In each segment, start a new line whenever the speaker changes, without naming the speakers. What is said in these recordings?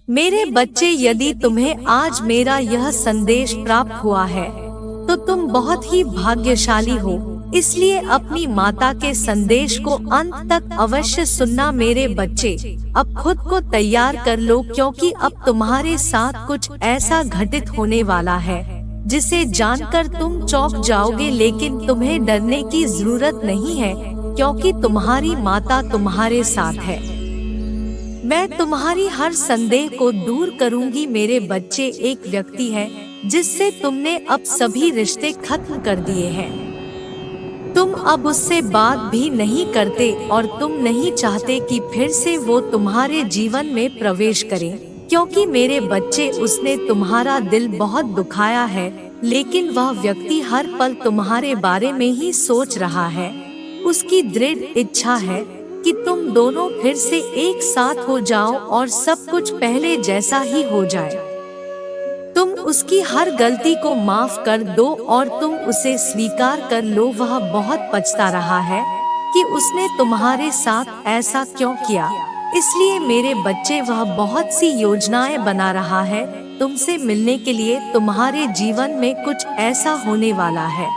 मेरे बच्चे, यदि तुम्हें आज मेरा यह संदेश प्राप्त हुआ है तो तुम बहुत ही भाग्यशाली हो। इसलिए अपनी माता के संदेश को अंत तक अवश्य सुनना मेरे बच्चे। अब खुद को तैयार कर लो, क्योंकि अब तुम्हारे साथ कुछ ऐसा घटित होने वाला है जिसे जानकर तुम चौंक जाओगे। लेकिन तुम्हें डरने की जरूरत नहीं है, क्योंकि तुम्हारी माता तुम्हारे साथ है। मैं तुम्हारी हर संदेह को दूर करूंगी। मेरे बच्चे, एक व्यक्ति है जिससे तुमने अब सभी रिश्ते खत्म कर दिए हैं। तुम अब उससे बात भी नहीं करते और तुम नहीं चाहते कि फिर से वो तुम्हारे जीवन में प्रवेश करे, क्योंकि मेरे बच्चे, उसने तुम्हारा दिल बहुत दुखाया है। लेकिन वह व्यक्ति हर पल तुम्हारे बारे में ही सोच रहा है। उसकी दृढ़ इच्छा है कि तुम दोनों फिर से एक साथ हो जाओ और सब कुछ पहले जैसा ही हो जाए। तुम उसकी हर गलती को माफ कर दो और तुम उसे स्वीकार कर लो। वह बहुत पछता रहा है कि उसने तुम्हारे साथ ऐसा क्यों किया। इसलिए मेरे बच्चे, वह बहुत सी योजनाएं बना रहा है तुमसे मिलने के लिए। तुम्हारे जीवन में कुछ ऐसा होने वाला है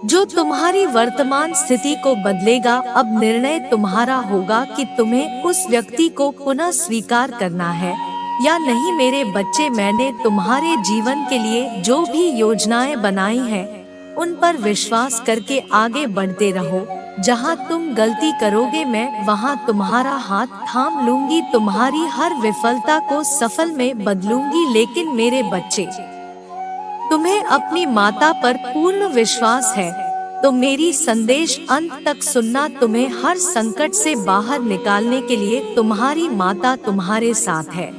जो तुम्हारी वर्तमान स्थिति को बदलेगा। अब निर्णय तुम्हारा होगा कि तुम्हें उस व्यक्ति को पुनः स्वीकार करना है या नहीं। मेरे बच्चे, मैंने तुम्हारे जीवन के लिए जो भी योजनाएं बनाई हैं, उन पर विश्वास करके आगे बढ़ते रहो। जहां तुम गलती करोगे, मैं वहां तुम्हारा हाथ थाम लूंगी, तुम्हारी हर विफलता को सफल में बदलूंगी। लेकिन मेरे बच्चे, तुम्हें अपनी माता पर पूर्ण विश्वास है तो मेरी संदेश अंत तक सुनना। तुम्हें हर संकट से बाहर निकालने के लिए तुम्हारी माता तुम्हारे साथ है।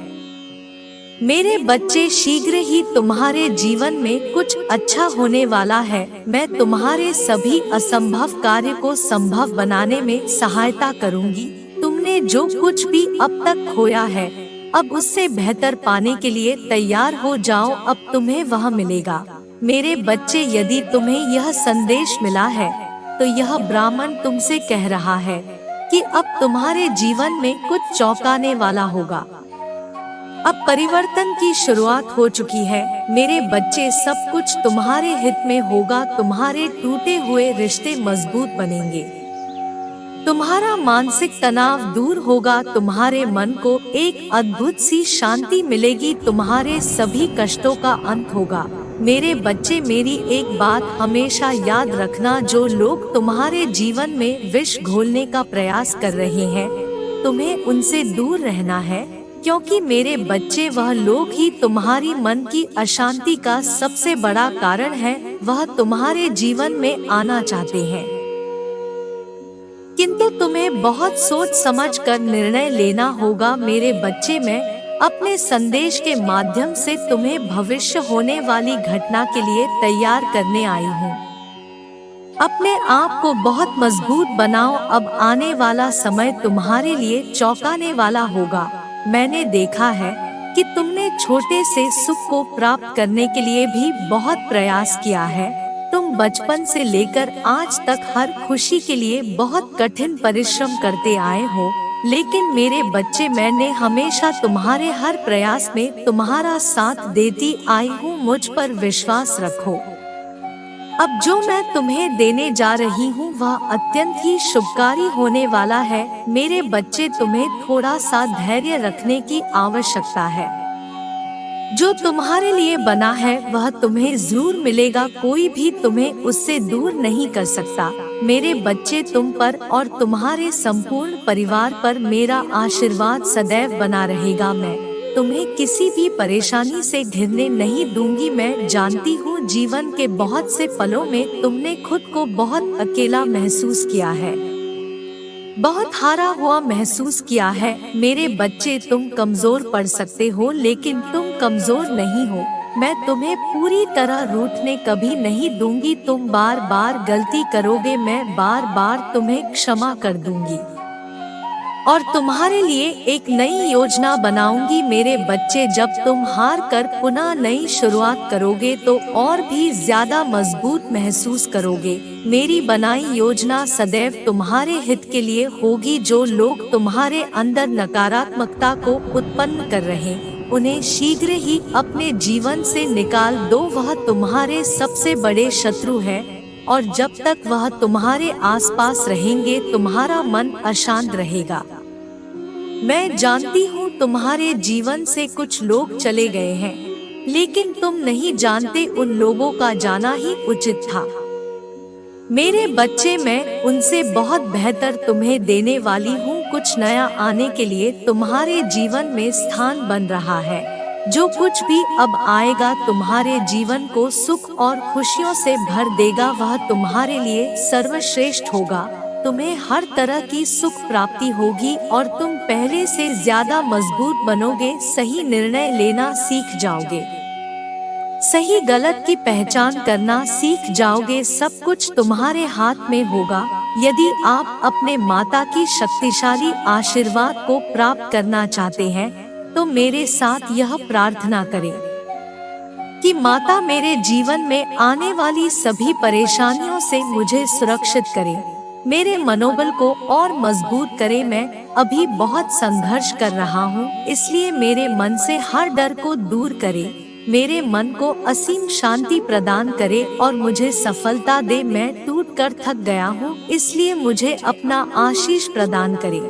मेरे बच्चे, शीघ्र ही तुम्हारे जीवन में कुछ अच्छा होने वाला है। मैं तुम्हारे सभी असंभव कार्य को संभव बनाने में सहायता करूंगी। तुमने जो कुछ भी अब तक खोया है, अब उससे बेहतर पाने के लिए तैयार हो जाओ। अब तुम्हें वह मिलेगा। मेरे बच्चे, यदि तुम्हें यह संदेश मिला है तो यह ब्राह्मण तुमसे कह रहा है कि अब तुम्हारे जीवन में कुछ चौंकाने वाला होगा। अब परिवर्तन की शुरुआत हो चुकी है। मेरे बच्चे, सब कुछ तुम्हारे हित में होगा। तुम्हारे टूटे हुए रिश्ते मजबूत बनेंगे, तुम्हारा मानसिक तनाव दूर होगा, तुम्हारे मन को एक अद्भुत सी शांति मिलेगी, तुम्हारे सभी कष्टों का अंत होगा। मेरे बच्चे, मेरी एक बात हमेशा याद रखना, जो लोग तुम्हारे जीवन में विष घोलने का प्रयास कर रहे हैं, तुम्हें उनसे दूर रहना है, क्योंकि मेरे बच्चे, वह लोग ही तुम्हारी मन की अशांति का सबसे बड़ा कारण है। वह तुम्हारे जीवन में आना चाहते हैं, किंतु तुम्हें बहुत सोच समझ कर निर्णय लेना होगा। मेरे बच्चे, मैं अपने संदेश के माध्यम से तुम्हें भविष्य होने वाली घटना के लिए तैयार करने आई हूँ। अपने आप को बहुत मजबूत बनाओ। अब आने वाला समय तुम्हारे लिए चौंकाने वाला होगा। मैंने देखा है कि तुमने छोटे से सुख को प्राप्त करने के लिए भी बहुत प्रयास किया है। तुम बचपन से लेकर आज तक हर खुशी के लिए बहुत कठिन परिश्रम करते आए हो, लेकिन मेरे बच्चे, मैंने हमेशा तुम्हारे हर प्रयास में तुम्हारा साथ देती आई हूँ। मुझ पर विश्वास रखो। अब जो मैं तुम्हें देने जा रही हूँ वह अत्यंत ही शुभकारी होने वाला है। मेरे बच्चे, तुम्हें थोड़ा सा धैर्य रखने की आवश्यकता है। जो तुम्हारे लिए बना है वह तुम्हें जरूर मिलेगा। कोई भी तुम्हें उससे दूर नहीं कर सकता। मेरे बच्चे, तुम पर और तुम्हारे संपूर्ण परिवार पर मेरा आशीर्वाद सदैव बना रहेगा। मैं तुम्हें किसी भी परेशानी से घिरने नहीं दूंगी। मैं जानती हूँ जीवन के बहुत से पलों में तुमने खुद को बहुत अकेला महसूस किया है, बहुत हारा हुआ महसूस किया है। मेरे बच्चे, तुम कमजोर पड़ सकते हो, लेकिन तुम कमजोर नहीं हो। मैं तुम्हें पूरी तरह रूठने कभी नहीं दूंगी। तुम बार बार गलती करोगे, मैं बार बार तुम्हें क्षमा कर दूंगी। और तुम्हारे लिए एक नई योजना बनाऊंगी। मेरे बच्चे, जब तुम हार कर पुनः नई शुरुआत करोगे तो और भी ज्यादा मजबूत महसूस करोगे। मेरी बनाई योजना सदैव तुम्हारे हित के लिए होगी। जो लोग तुम्हारे अंदर नकारात्मकता को उत्पन्न कर रहे हैं, उन्हें शीघ्र ही अपने जीवन से निकाल दो। वह तुम्हारे सबसे बड़े शत्रु है और जब तक वह तुम्हारे आसपास रहेंगे तुम्हारा मन अशांत रहेगा। मैं जानती हूँ तुम्हारे जीवन से कुछ लोग चले गए हैं, लेकिन तुम नहीं जानते उन लोगों का जाना ही उचित था। मेरे बच्चे, मैं उनसे बहुत बेहतर तुम्हें देने वाली हूँ। कुछ नया आने के लिए तुम्हारे जीवन में स्थान बन रहा है। जो कुछ भी अब आएगा तुम्हारे जीवन को सुख और खुशियों से भर देगा। वह तुम्हारे लिए सर्वश्रेष्ठ होगा। तुम्हें हर तरह की सुख प्राप्ति होगी और तुम पहले से ज्यादा मजबूत बनोगे। सही निर्णय लेना सीख जाओगे, सही गलत की पहचान करना सीख जाओगे। सब कुछ तुम्हारे हाथ में होगा। यदि आप अपने माता की शक्तिशाली आशीर्वाद को प्राप्त करना चाहते हैं तो मेरे साथ यह प्रार्थना करें कि माता मेरे जीवन में आने वाली सभी परेशानियों से मुझे सुरक्षित करे, मेरे मनोबल को और मजबूत करे। मैं अभी बहुत संघर्ष कर रहा हूँ, इसलिए मेरे मन से हर डर को दूर करे, मेरे मन को असीम शांति प्रदान करे और मुझे सफलता दे। मैं टूट कर थक गया हूँ, इसलिए मुझे अपना आशीष प्रदान करे,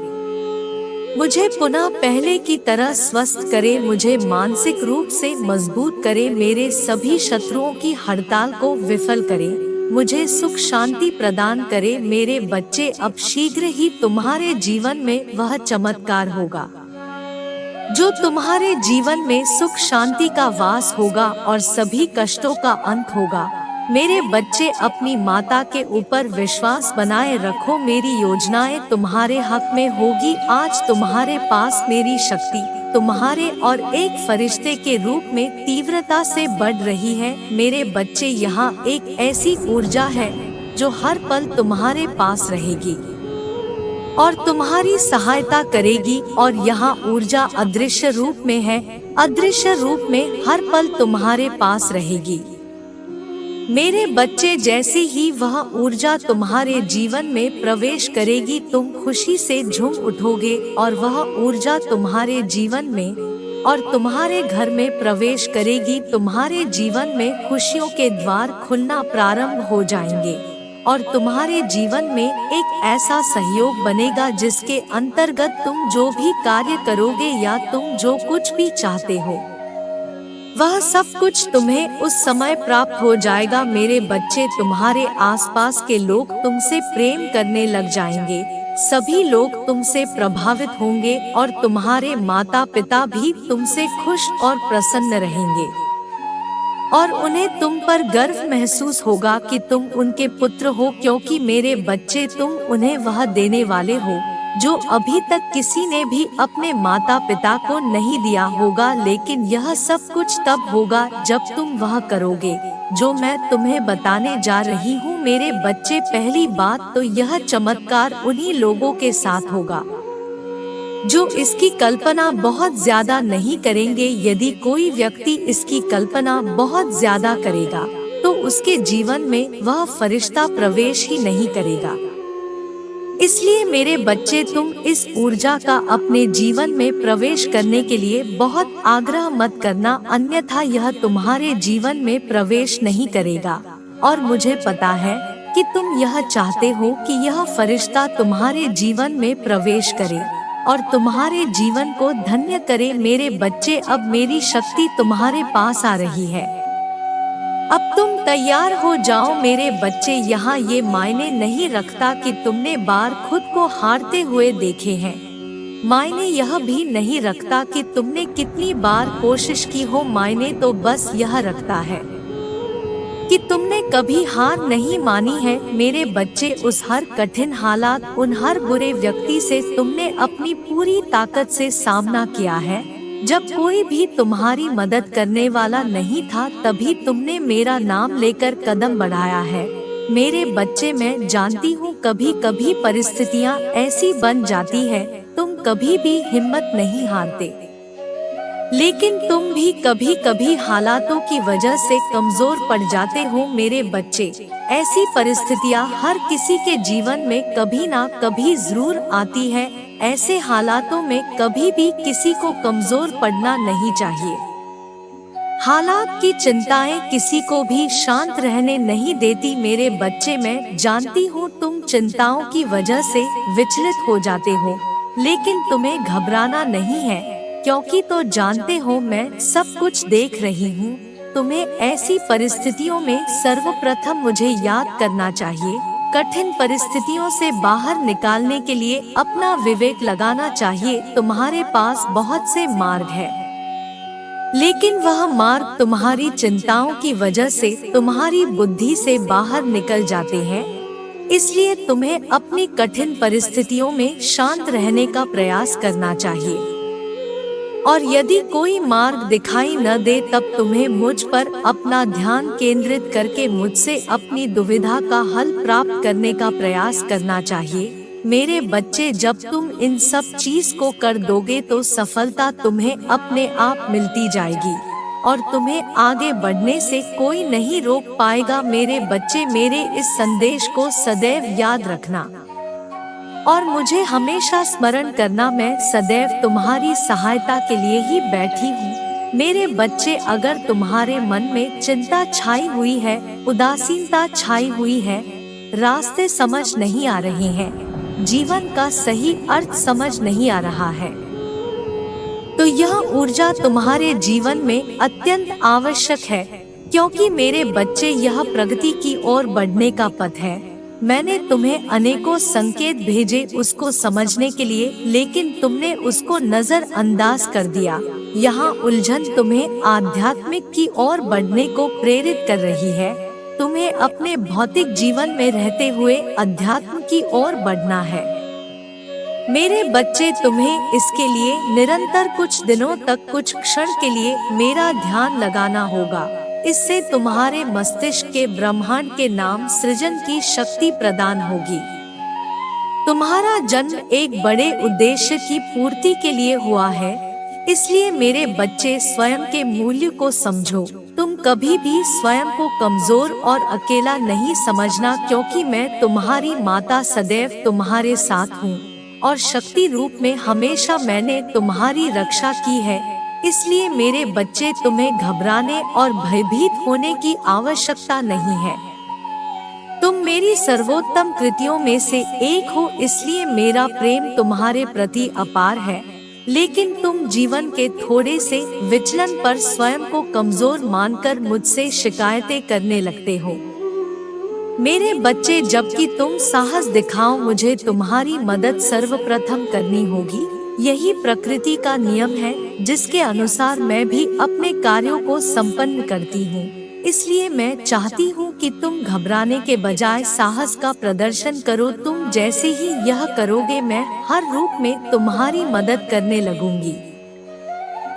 मुझे पुनः पहले की तरह स्वस्थ करे, मुझे मानसिक रूप से मजबूत करे, मेरे सभी शत्रुओं की हड़ताल को विफल करे, मुझे सुख शांति प्रदान करे। मेरे बच्चे, अब शीघ्र ही तुम्हारे जीवन में वह चमत्कार होगा जो तुम्हारे जीवन में सुख शांति का वास होगा और सभी कष्टों का अंत होगा। मेरे बच्चे, अपनी माता के ऊपर विश्वास बनाए रखो। मेरी योजनाएं तुम्हारे हक में होगी। आज तुम्हारे पास मेरी शक्ति तुम्हारे और एक फरिश्ते के रूप में तीव्रता से बढ़ रही है। मेरे बच्चे, यहाँ एक ऐसी ऊर्जा है जो हर पल तुम्हारे पास रहेगी और तुम्हारी सहायता करेगी। और यहाँ ऊर्जा अदृश्य रूप में है, अदृश्य रूप में हर पल तुम्हारे पास रहेगी। मेरे बच्चे, जैसे ही वह ऊर्जा तुम्हारे जीवन में प्रवेश करेगी तुम खुशी से झूम उठोगे और वह ऊर्जा तुम्हारे जीवन में और तुम्हारे घर में प्रवेश करेगी। तुम्हारे जीवन में खुशियों के द्वार खुलना प्रारंभ हो जाएंगे और तुम्हारे जीवन में एक ऐसा सहयोग बनेगा जिसके अंतर्गत तुम जो भी कार्य करोगे या तुम जो कुछ भी चाहते हो वह सब कुछ तुम्हें उस समय प्राप्त हो जाएगा। मेरे बच्चे, तुम्हारे आसपास के लोग तुमसे प्रेम करने लग जाएंगे, सभी लोग तुमसे प्रभावित होंगे और तुम्हारे माता पिता भी तुमसे खुश और प्रसन्न रहेंगे और उन्हें तुम पर गर्व महसूस होगा कि तुम उनके पुत्र हो, क्योंकि मेरे बच्चे, तुम उन्हें वह देने वाले हो जो अभी तक किसी ने भी अपने माता पिता को नहीं दिया होगा। लेकिन यह सब कुछ तब होगा जब तुम वह करोगे जो मैं तुम्हें बताने जा रही हूँ। मेरे बच्चे, पहली बात तो यह चमत्कार उन्हीं लोगों के साथ होगा जो इसकी कल्पना बहुत ज्यादा नहीं करेंगे। यदि कोई व्यक्ति इसकी कल्पना बहुत ज्यादा करेगा तो उसके जीवन में वह फरिश्ता प्रवेश ही नहीं करेगा। इसलिए मेरे बच्चे, तुम इस ऊर्जा का अपने जीवन में प्रवेश करने के लिए बहुत आग्रह मत करना, अन्यथा यह तुम्हारे जीवन में प्रवेश नहीं करेगा। और मुझे पता है कि तुम यह चाहते हो कि यह फरिश्ता तुम्हारे जीवन में प्रवेश करे और तुम्हारे जीवन को धन्य करे। मेरे बच्चे, अब मेरी शक्ति तुम्हारे पास आ रही है, अब तुम तैयार हो जाओ। मेरे बच्चे, यहाँ ये मायने नहीं रखता कि तुमने बार खुद को हारते हुए देखे हैं, मायने यह भी नहीं रखता कि तुमने कितनी बार कोशिश की हो, मायने तो बस यह रखता है कि तुमने कभी हार नहीं मानी है। मेरे बच्चे, उस हर कठिन हालात, उन हर बुरे व्यक्ति से तुमने अपनी पूरी ताकत से सामना किया है। जब कोई भी तुम्हारी मदद करने वाला नहीं था तभी तुमने मेरा नाम लेकर कदम बढ़ाया है। मेरे बच्चे, मैं जानती हूँ कभी कभी परिस्थितियाँ ऐसी बन जाती है तुम कभी भी हिम्मत नहीं हारते। लेकिन तुम भी कभी कभी हालातों की वजह से कमजोर पड़ जाते हो मेरे बच्चे। ऐसी परिस्थितियां हर किसी के जीवन में कभी ना कभी जरूर आती है। ऐसे हालातों में कभी भी किसी को कमजोर पड़ना नहीं चाहिए। हालात की चिंताएं किसी को भी शांत रहने नहीं देती मेरे बच्चे। मैं जानती हूँ तुम चिंताओं की वजह से विचलित हो जाते हो, लेकिन तुम्हें घबराना नहीं है, क्योंकि तो जानते हो मैं सब कुछ देख रही हूँ। तुम्हें ऐसी परिस्थितियों में सर्वप्रथम मुझे याद करना चाहिए। कठिन परिस्थितियों से बाहर निकालने के लिए अपना विवेक लगाना चाहिए। तुम्हारे पास बहुत से मार्ग है, लेकिन वह मार्ग तुम्हारी चिंताओं की वजह से तुम्हारी बुद्धि से बाहर निकल जाते हैं। इसलिए तुम्हें अपनी कठिन परिस्थितियों में शांत रहने का प्रयास करना चाहिए। और यदि कोई मार्ग दिखाई न दे तब तुम्हें मुझ पर अपना ध्यान केंद्रित करके मुझसे अपनी दुविधा का हल प्राप्त करने का प्रयास करना चाहिए। मेरे बच्चे, जब तुम इन सब चीज को कर दोगे तो सफलता तुम्हें अपने आप मिलती जाएगी और तुम्हें आगे बढ़ने से कोई नहीं रोक पाएगा। मेरे बच्चे, मेरे इस संदेश को सदैव याद रखना और मुझे हमेशा स्मरण करना। मैं सदैव तुम्हारी सहायता के लिए ही बैठी हूँ। मेरे बच्चे, अगर तुम्हारे मन में चिंता छाई हुई है, उदासीनता छाई हुई है, रास्ते समझ नहीं आ रहे हैं, जीवन का सही अर्थ समझ नहीं आ रहा है, तो यह ऊर्जा तुम्हारे जीवन में अत्यंत आवश्यक है, क्योंकि मेरे बच्चे यह प्रगति की ओर बढ़ने का पथ है। मैंने तुम्हें अनेकों संकेत भेजे उसको समझने के लिए, लेकिन तुमने उसको नजरअंदाज कर दिया। यहाँ उलझन तुम्हें आध्यात्मिक की ओर बढ़ने को प्रेरित कर रही है। तुम्हें अपने भौतिक जीवन में रहते हुए अध्यात्म की ओर बढ़ना है। मेरे बच्चे, तुम्हें इसके लिए निरंतर कुछ दिनों तक, कुछ क्षण के लिए मेरा ध्यान लगाना होगा। इससे तुम्हारे मस्तिष्क के ब्रह्मांड के नाम सृजन की शक्ति प्रदान होगी। तुम्हारा जन्म एक बड़े उद्देश्य की पूर्ति के लिए हुआ है। इसलिए मेरे बच्चे, स्वयं के मूल्य को समझो। तुम कभी भी स्वयं को कमजोर और अकेला नहीं समझना, क्योंकि मैं तुम्हारी माता सदैव तुम्हारे साथ हूँ और शक्ति रूप में हमेशा मैंने तुम्हारी रक्षा की है। इसलिए मेरे बच्चे, तुम्हें घबराने और भयभीत होने की आवश्यकता नहीं है। तुम मेरी सर्वोत्तम कृतियों में से एक हो, इसलिए मेरा प्रेम तुम्हारे प्रति अपार है। लेकिन तुम जीवन के थोड़े से विचलन पर स्वयं को कमजोर मानकर मुझसे शिकायतें करने लगते हो। मेरे बच्चे, जबकि तुम साहस दिखाओ, मुझे तुम्हारी मदद सर्वप्रथम करनी होगी। यही प्रकृति का नियम है, जिसके अनुसार मैं भी अपने कार्यों को संपन्न करती हूँ। इसलिए मैं चाहती हूँ कि तुम घबराने के बजाय साहस का प्रदर्शन करो। तुम जैसे ही यह करोगे, मैं हर रूप में तुम्हारी मदद करने लगूंगी।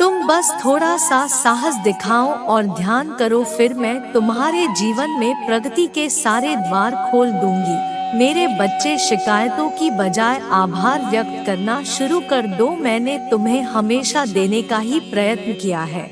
तुम बस थोड़ा सा साहस दिखाओ और ध्यान करो, फिर मैं तुम्हारे जीवन में प्रगति के सारे द्वार खोल दूंगी। मेरे बच्चे, शिकायतों की बजाय आभार व्यक्त करना शुरू कर दो। मैंने तुम्हें हमेशा देने का ही प्रयत्न किया है,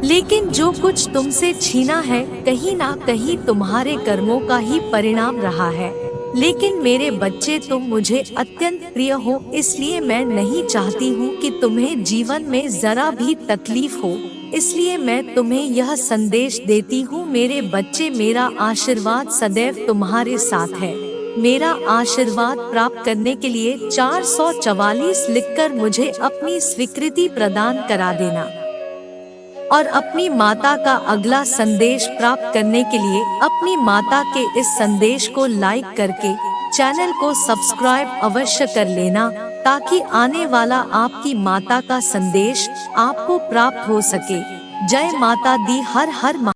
लेकिन जो कुछ तुमसे छीना है, कहीं ना कहीं तुम्हारे कर्मों का ही परिणाम रहा है। लेकिन मेरे बच्चे, तुम मुझे अत्यंत प्रिय हो, इसलिए मैं नहीं चाहती हूँ कि तुम्हें जीवन में जरा भी तकलीफ हो। इसलिए मैं तुम्हें यह संदेश देती हूँ मेरे बच्चे, मेरा आशीर्वाद सदैव तुम्हारे साथ है। मेरा आशीर्वाद प्राप्त करने के लिए 444 लिखकर मुझे अपनी स्वीकृति प्रदान करा देना और अपनी माता का अगला संदेश प्राप्त करने के लिए अपनी माता के इस संदेश को लाइक करके चैनल को सब्सक्राइब अवश्य कर लेना, ताकि आने वाला आपकी माता का संदेश आपको प्राप्त हो सके। जय माता दी। हर हर